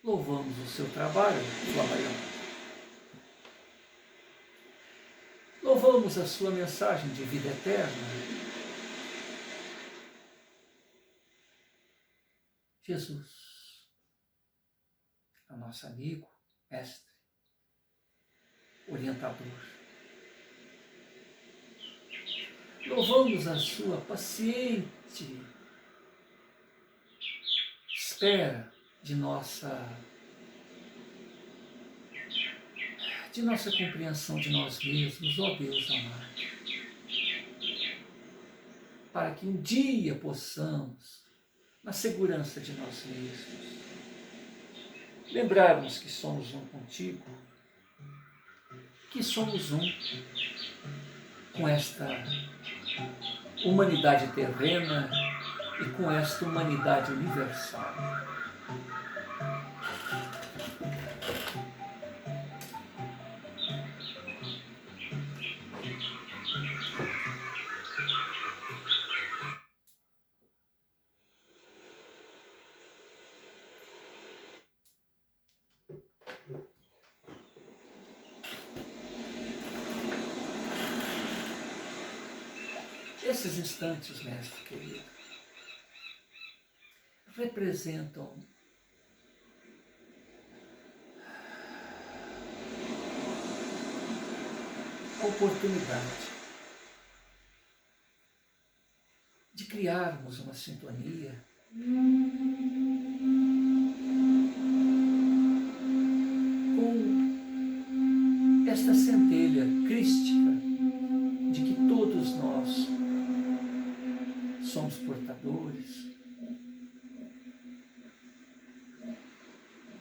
Louvamos o seu trabalho, Flamarion. Louvamos a sua mensagem de vida eterna. Jesus, é o nosso amigo, mestre, orientador. Louvamos a sua paciente espera de nossa compreensão de nós mesmos, ó Deus amado, para que um dia possamos, na segurança de nós mesmos, lembrarmos que somos um contigo, que somos um com esta humanidade terrena e com esta humanidade universal. Esses instantes, mestre querido, representam a oportunidade de criarmos uma sintonia com esta centelha crística de que todos nós somos portadores,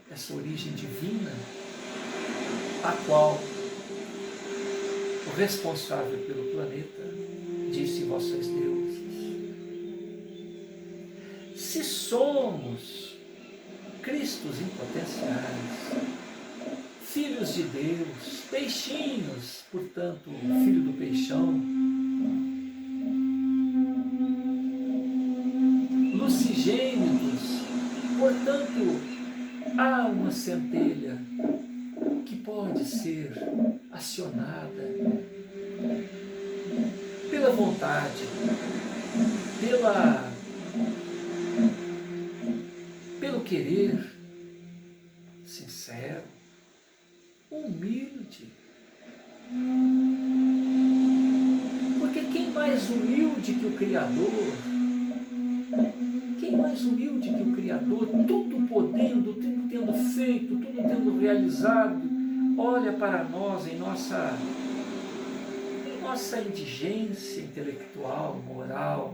essa origem divina, a qual o responsável pelo planeta disse: vós sois deuses. Se somos Cristos em potenciais, filhos de Deus, peixinhos, portanto, filho do peixão, lucigênitos, portanto, há uma centelha que pode ser acionada pela vontade, pelo querer sincero, humilde. Porque quem mais humilde que o Criador, quem mais humilde que o Criador, tudo podendo, tudo tendo feito, tudo tendo realizado, olha para nós em nossa indigência intelectual, moral,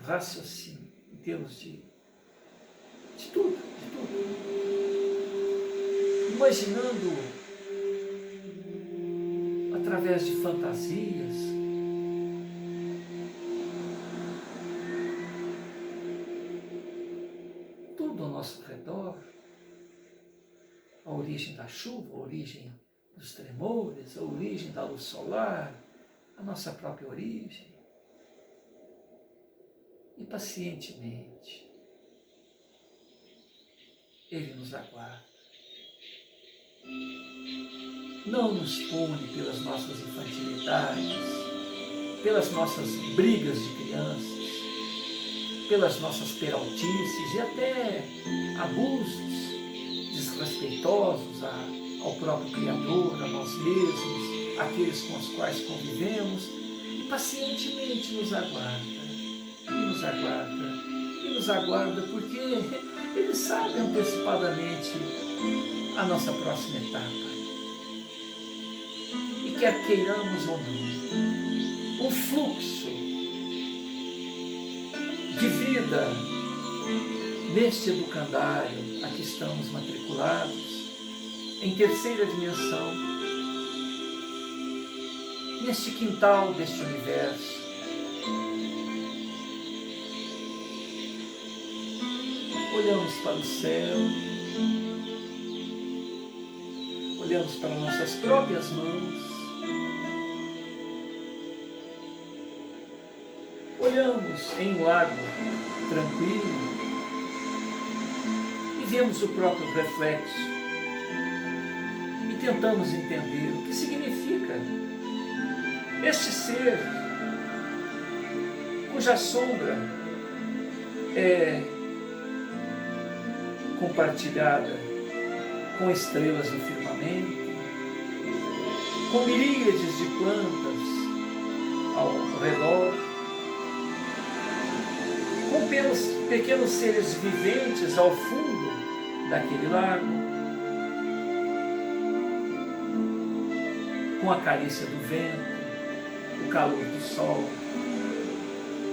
raciocínio, em termos de tudo, imaginando através de fantasias tudo ao nosso redor, a origem da chuva, a origem dos tremores, a origem da luz solar, a nossa própria origem. E pacientemente Ele nos aguarda. Não nos pune pelas nossas infantilidades, pelas nossas brigas de crianças, pelas nossas peraltices e até abusos desrespeitosos ao próprio Criador, a nós mesmos, aqueles com os quais convivemos, e pacientemente nos aguarda, e nos aguarda porque Ele sabe antecipadamente a nossa próxima etapa. E quer queiramos ou não, um fluxo de vida neste educandário a que estamos matriculados, em terceira dimensão, neste quintal deste universo. Olhamos para o céu, olhamos para nossas próprias mãos, olhamos em um lago tranquilo e vemos o próprio reflexo e tentamos entender o que significa este ser cuja sombra é compartilhada com estrelas no firmamento, com miríades de plantas ao redor, com pequenos seres viventes ao fundo daquele lago, com a carícia do vento, o calor do sol,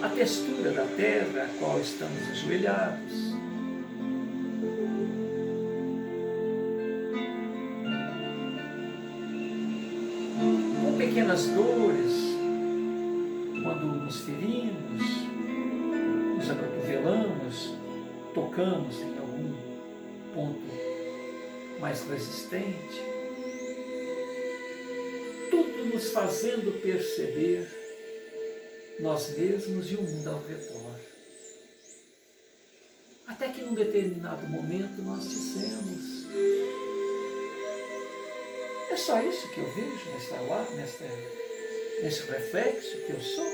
a textura da terra a qual estamos ajoelhados. Com pequenas dores, quando nos ferimos, nos acotovelamos, tocamos em algum ponto mais resistente, tudo nos fazendo perceber nós mesmos e o mundo ao redor. Até que num determinado momento nós dissemos: é só isso que eu vejo nesse reflexo que eu sou?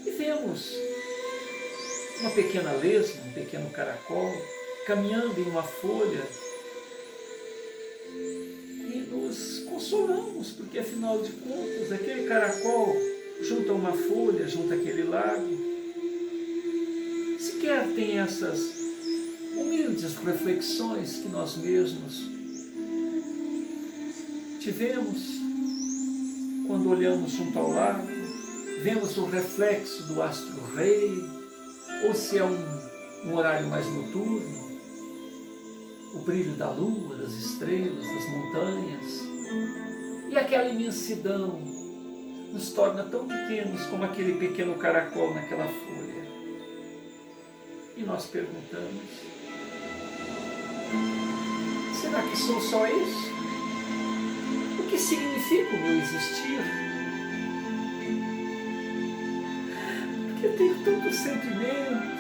E vemos uma pequena lesma, um pequeno caracol, caminhando em uma folha, e nos consolamos, porque afinal de contas, aquele caracol, junto a uma folha, junto àquele lago, sequer tem essas humildes reflexões que nós mesmos tivemos quando olhamos junto ao lago, vemos o reflexo do astro-rei, ou se é um horário mais noturno, o brilho da lua, das estrelas, das montanhas, e aquela imensidão nos torna tão pequenos como aquele pequeno caracol naquela folha. E nós perguntamos: será que sou só isso? O que significa o meu existir? Porque eu tenho tantos sentimentos.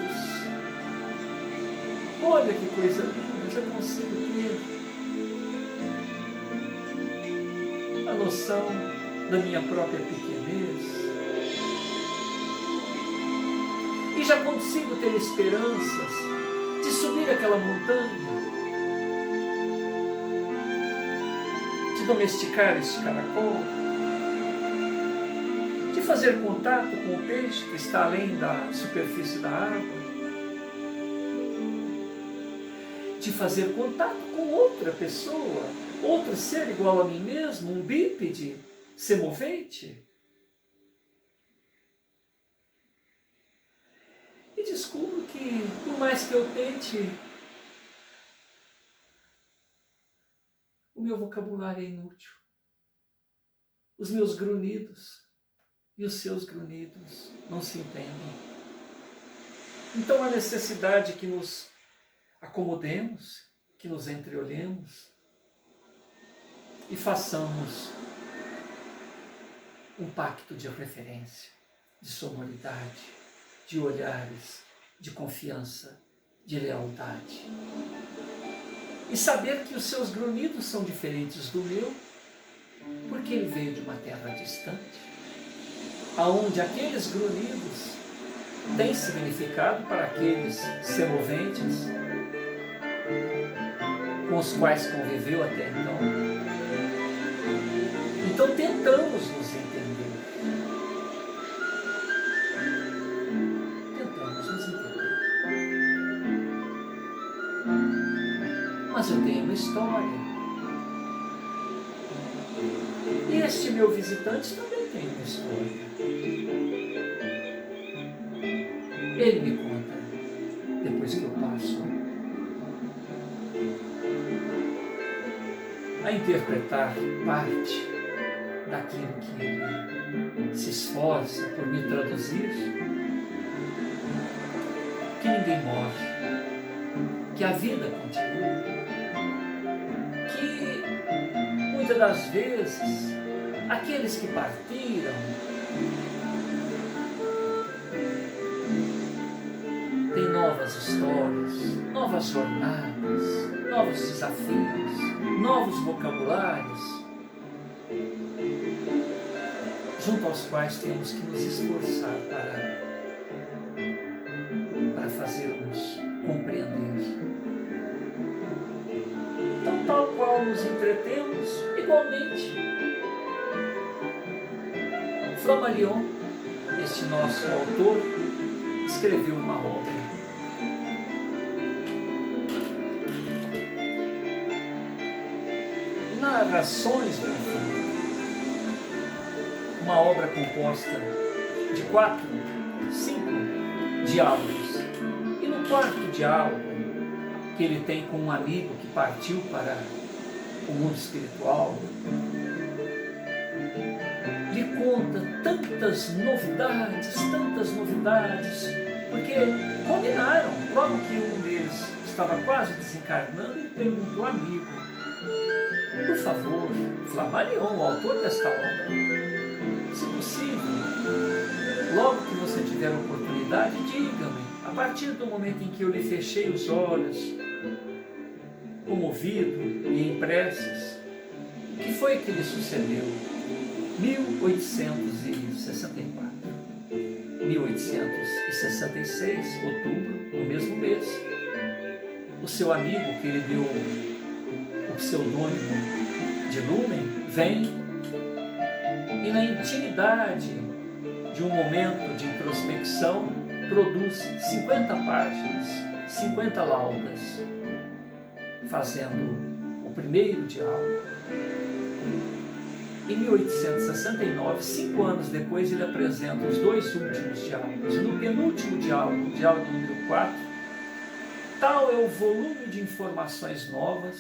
Olha que coisa linda, já consigo ter a noção da minha própria pequenez. E já consigo ter esperanças de subir aquela montanha, de domesticar este caracol, de fazer contato com o peixe que está além da superfície da água, de fazer contato com outra pessoa, outro ser igual a mim mesmo, um bípede semovente. E descubro que, por mais que eu tente, o meu vocabulário é inútil. Os meus grunhidos e os seus grunhidos não se entendem. Então a necessidade que nos acomodemos, que nos entreolhemos e façamos um pacto de referência, de sonoridade, de olhares, de confiança, de lealdade. E saber que os seus grunhidos são diferentes do meu, porque ele veio de uma terra distante, aonde aqueles grunhidos têm significado para aqueles semoventes com os quais conviveu até então. Então tentamos nos entender. Tentamos nos entender. Mas eu tenho uma história. E este meu visitante também tem uma história. Ele me conta, depois que eu passo a interpretar parte daquilo que ele se esforça por me traduzir, que ninguém morre, que a vida continua, que muitas das vezes aqueles que partiram novas histórias, novas jornadas, novos desafios, novos vocabulários, junto aos quais temos que nos esforçar para fazermos compreender. Então, tal qual nos entretemos, igualmente, Flammarion, este nosso autor, escreveu uma obra. Narrações do Infinito. Uma obra composta de 4, 5 diálogos. E no quarto diálogo, que ele tem com um amigo que partiu para o mundo espiritual, lhe conta tantas novidades, porque combinaram, logo que um deles estava quase desencarnando, ele perguntou ao amigo: por favor, Flammarion, o autor desta obra, se possível, logo que você tiver a oportunidade, diga-me, a partir do momento em que eu lhe fechei os olhos, comovido e em preces, o que foi que lhe sucedeu? 1864, 1866, outubro, no mesmo mês, o seu amigo, que ele deu o pseudônimo de Lumen, vem e na intimidade de um momento de introspecção produz 50 páginas, 50 laudas, fazendo o primeiro diálogo. Em 1869, 5 anos depois, ele apresenta os 2 últimos diálogos. No penúltimo diálogo, o diálogo número 4, tal é o volume de informações novas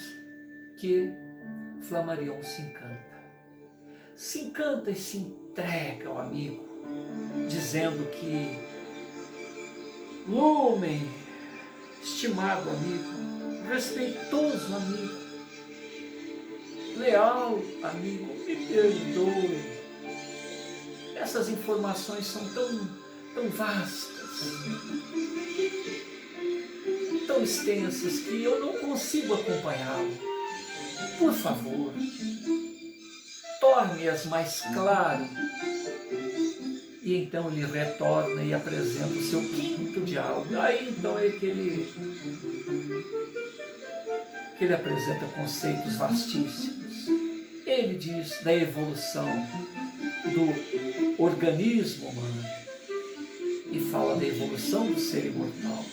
que Flammarion se encanta. Se encanta e se entrega ao amigo, dizendo que Lumen, estimado amigo, respeitoso amigo, leal amigo, me perdoe. Essas informações são tão vastas, tão extensas, que eu não consigo acompanhá-lo. Por favor, torne-as mais claro. E então ele retorna e apresenta o seu 5º diálogo. Aí então é que ele apresenta conceitos vastíssimos. Ele diz da evolução do organismo humano e fala da evolução do ser imortal.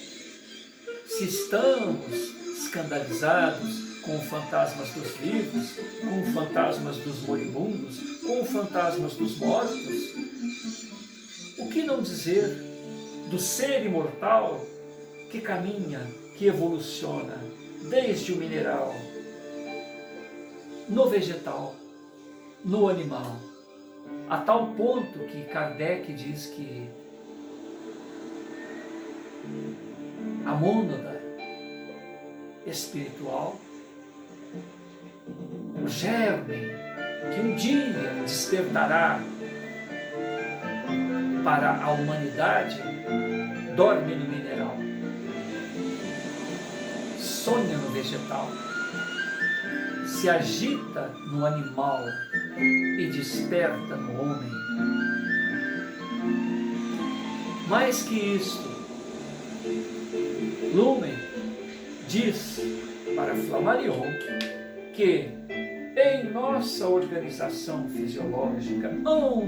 Se estamos escandalizados com fantasmas dos vivos, com fantasmas dos moribundos, com fantasmas dos mortos, o que não dizer do ser imortal que caminha, que evoluciona desde o mineral, no vegetal, no animal, a tal ponto que Kardec diz que a mônada espiritual, o germe que um dia despertará para a humanidade, dorme no mineral, sonha no vegetal, se agita no animal e desperta no homem. Mais que isto, Lumen diz para Flammarion que em nossa organização fisiológica há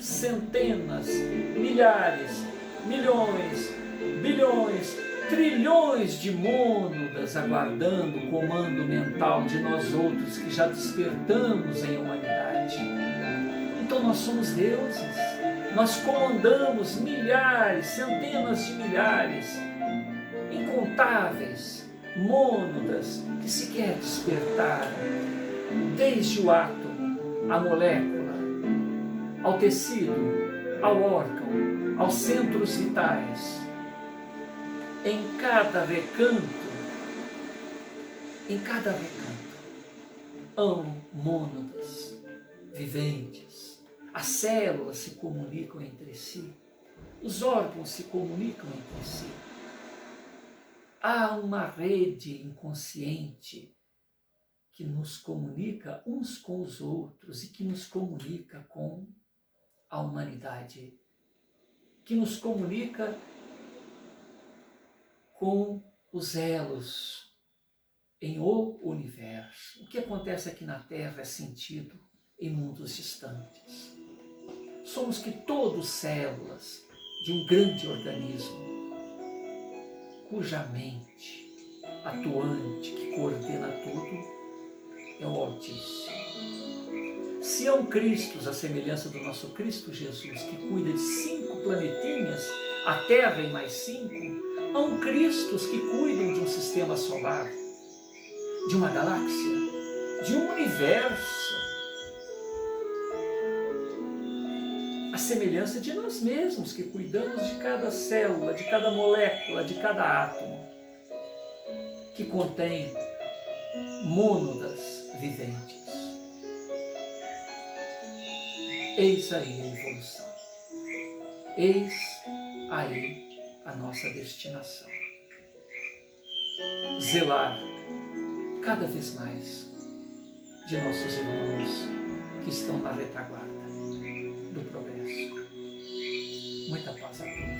centenas, milhares, milhões, bilhões, trilhões de mônadas aguardando o comando mental de nós outros que já despertamos em humanidade. Então nós somos deuses, nós comandamos milhares, centenas de milhares, incontáveis mônadas que sequer despertaram, desde o átomo, a molécula, ao tecido, ao órgão, aos centros vitais. Em cada recanto, há mônadas viventes. As células se comunicam entre si, os órgãos se comunicam entre si. há uma rede inconsciente que nos comunica uns com os outros e que nos comunica com a humanidade, que nos comunica com os elos em o universo. O que acontece aqui na Terra é sentido em mundos distantes. Somos que todos células de um grande organismo, cuja mente atuante, que coordena tudo, é o Altíssimo. Se há um Cristo, a semelhança do nosso Cristo Jesus, que cuida de 5 planetinhas, a Terra e mais 5, há um Cristo que cuidam de um sistema solar, de uma galáxia, de um universo. A semelhança de nós mesmos, que cuidamos de cada célula, de cada molécula, de cada átomo, que contém mônadas viventes. Eis aí a evolução. Eis aí a nossa destinação. Zelar cada vez mais de nossos irmãos que estão na retaguarda do progresso. Muita paz a todos.